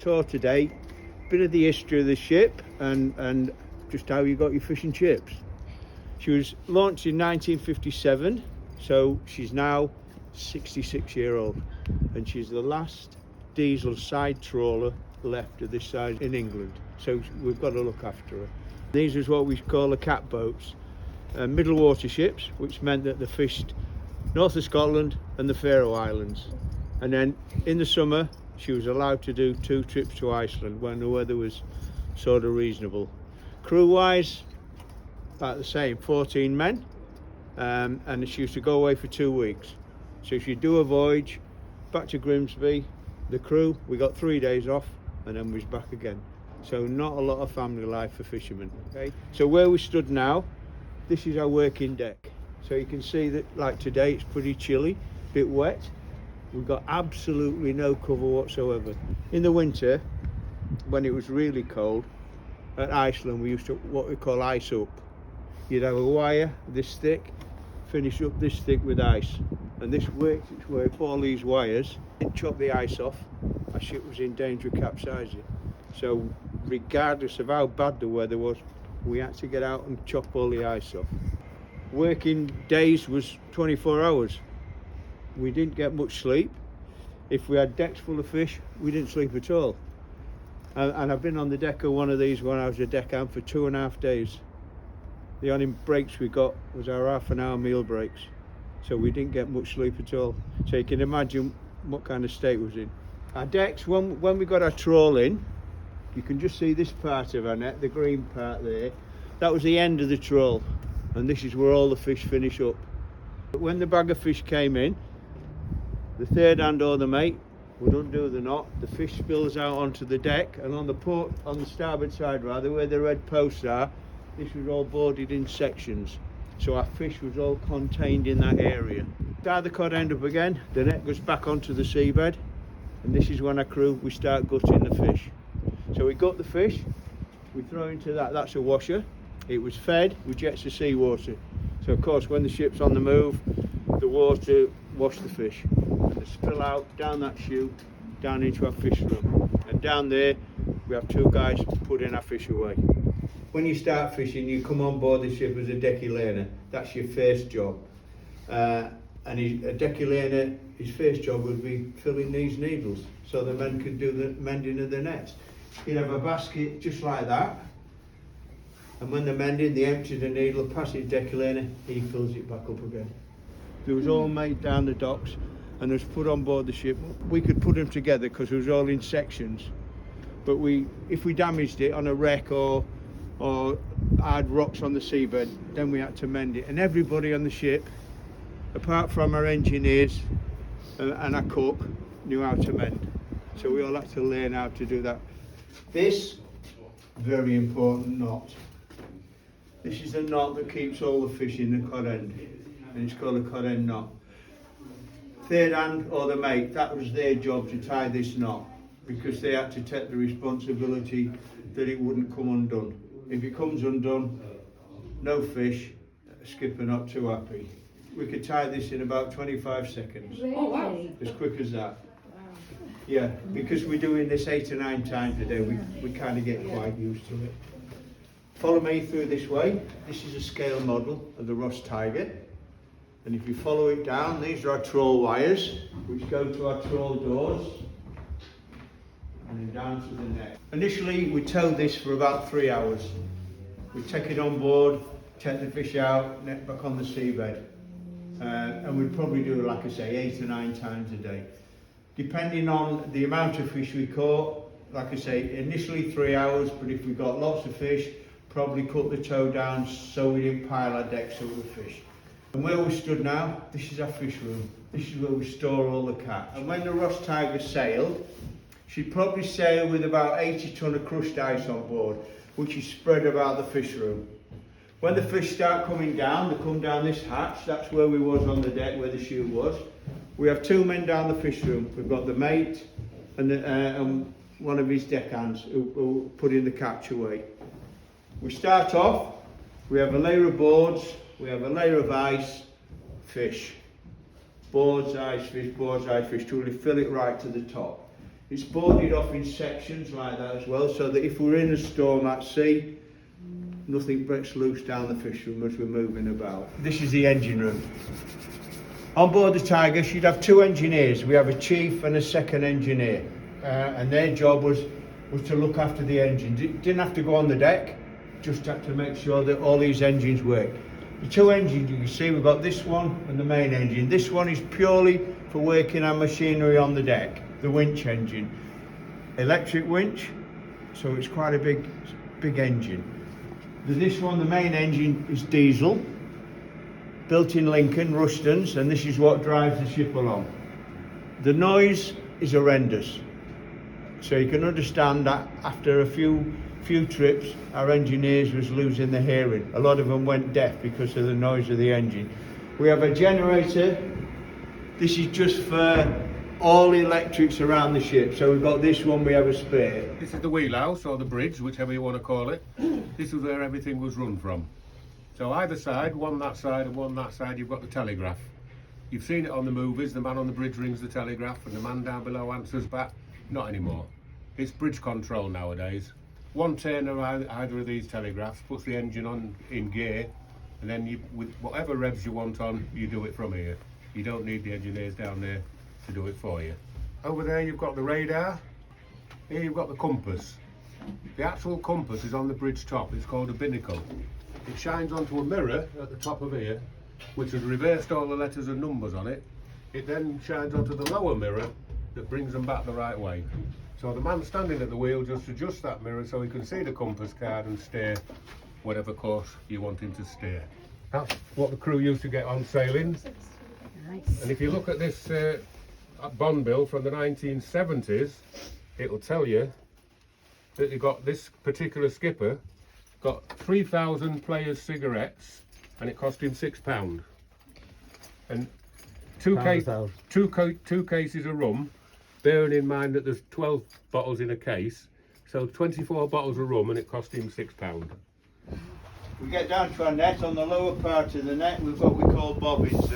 tour today, bit of the history of the ship and just how you got your fish and chips. She was launched in 1957, so she's now 66-year-old, and she's the last diesel side trawler left of this size in England, so we've got to look after her. These is what we call the cat boats, middle water ships, which meant that they fished north of Scotland and the Faroe Islands, and then in the summer she was allowed to do 2 trips to Iceland when the weather was sort of reasonable. Crew wise, about the same, 14 men, and she used to go away for 2 weeks. So she'd do a voyage back to Grimsby, the crew, we got 3 days off, and then we was back again. So not a lot of family life for fishermen. Okay, so where we stood now, this is our working deck. So you can see that, like today, it's pretty chilly, a bit wet. We've got absolutely no cover whatsoever. In the winter, when it was really cold, at Iceland we used to what we call ice up. You'd have a wire this thick, finish up this thick with ice, and this works its way up all these wires. It chopped the ice off. Our ship was in danger of capsizing. So regardless of how bad the weather was, we had to get out and chop all the ice off. Working days was 24 hours. We didn't get much sleep. If we had decks full of fish, we didn't sleep at all. And I've been on the deck of one of these when I was a deckhand for 2.5 days. The only breaks we got was our half-an-hour meal breaks. So we didn't get much sleep at all. So you can imagine what kind of state we was in. Our decks, when we got our trawl in, you can just see this part of our net, the green part there. That was the end of the trawl. And this is where all the fish finish up. But when the bag of fish came in, the third hand or the mate would undo the knot, the fish spills out onto the deck, and on the starboard side rather, where the red posts are, this was all boarded in sections. So our fish was all contained in that area. Start the cod end up again, the net goes back onto the seabed, and this is when our crew, we start gutting the fish. So we gut the fish, we throw into that's a washer. It was fed with jets of seawater. So of course when the ship's on the move, the water wash the fish. And they spill out down that chute, down into our fish room. And down there, we have 2 guys putting our fish away. When you start fishing, you come on board the ship as a decky laner. That's your first job. And a decky laner, his first job would be filling these needles so the men could do the mending of the nets. You'd have a basket just like that. And when they're mending, they empty the needle, pass it decky laner, he fills it back up again. It was all made down the docks and was put on board the ship. We could put them together because it was all in sections. But if we damaged it on a wreck or had rocks on the seabed, then we had to mend it. And everybody on the ship, apart from our engineers and our cook, knew how to mend. So we all had to learn how to do that. This, very important knot. This is the knot that keeps all the fish in the cod end, and it's called a cod end knot. Third hand or the mate, that was their job to tie this knot, because they had to take the responsibility that it wouldn't come undone. If it comes undone, no fish, skipper not too happy. We could tie this in about 25 seconds. Really? Oh, wow. As quick as that. Yeah, because we're doing this 8 or 9 times a day, we kind of get quite used to it. Follow me through this way. This is a scale model of the Ross Tiger. And if you follow it down, these are our trawl wires, which go to our trawl doors, and then down to the net. Initially, we towed this for about 3 hours. We take it on board, take the fish out, net back on the seabed. And we'd probably do, like I say, 8 or 9 times a day. Depending on the amount of fish we caught, like I say, initially 3 hours, but if we got lots of fish, probably cut the tow down so we didn't pile our decks up with fish. And where we stood now, this is our fish room. This is where we store all the catch. And when the Ross Tiger sailed, she'd probably sail with about 80 tonne of crushed ice on board, which is spread about the fish room. When the fish start coming down, they come down this hatch. That's where we was on the deck, where the chute was. We have 2 men down the fish room. We've got the mate and one of his deckhands who put in the catch away. We start off, we have a layer of boards, we have a layer of ice, fish. Boards, ice, fish, till we fill it right to the top. It's boarded off in sections like that as well, so that if we're in a storm at sea, nothing breaks loose down the fish room as we're moving about. This is the engine room. On board the Tiger, she'd have 2 engineers. We have a chief and a second engineer, and their job was to look after the engines. It didn't have to go on the deck, just had to make sure that all these engines work. The 2 engines you can see, we've got this one and the main engine. This one is purely for working our machinery on the deck, the winch engine. Electric winch, so it's quite a big engine. This one, the main engine, is diesel, built in Lincoln, Rustons, and this is what drives the ship along. The noise is horrendous, so you can understand that after a few trips, our engineers was losing their hearing. A lot of them went deaf because of the noise of the engine. We have a generator. This is just for all electrics around the ship. So we've got this one, we have a spare. This is the wheelhouse, or the bridge, whichever you want to call it. This is where everything was run from. So either side, one that side and one that side, you've got the telegraph. You've seen it on the movies, the man on the bridge rings the telegraph and the man down below answers back. Not anymore. It's bridge control nowadays. One turn of either of these telegraphs puts the engine on in gear, and then you, with whatever revs you want on, you do it from here. You don't need the engineers down there to do it for you. Over there you've got the radar. Here you've got the compass. The actual compass is on the bridge top. It's called a binnacle. It shines onto a mirror at the top of here, which has reversed all the letters and numbers on it. It then shines onto the lower mirror that brings them back the right way. So the man standing at the wheel just adjusts that mirror so he can see the compass card and steer whatever course you want him to steer. That's what the crew used to get on sailing. Nice. And if you look at this bond bill from the 1970s, it'll tell you that you got this particular skipper got 3,000 players' cigarettes, and it cost him £6. And two cases of rum, bearing in mind that there's 12 bottles in a case, so 24 bottles of rum, and it cost him £6. We get down to our net. On the lower part of the net, we've what we call bobbins.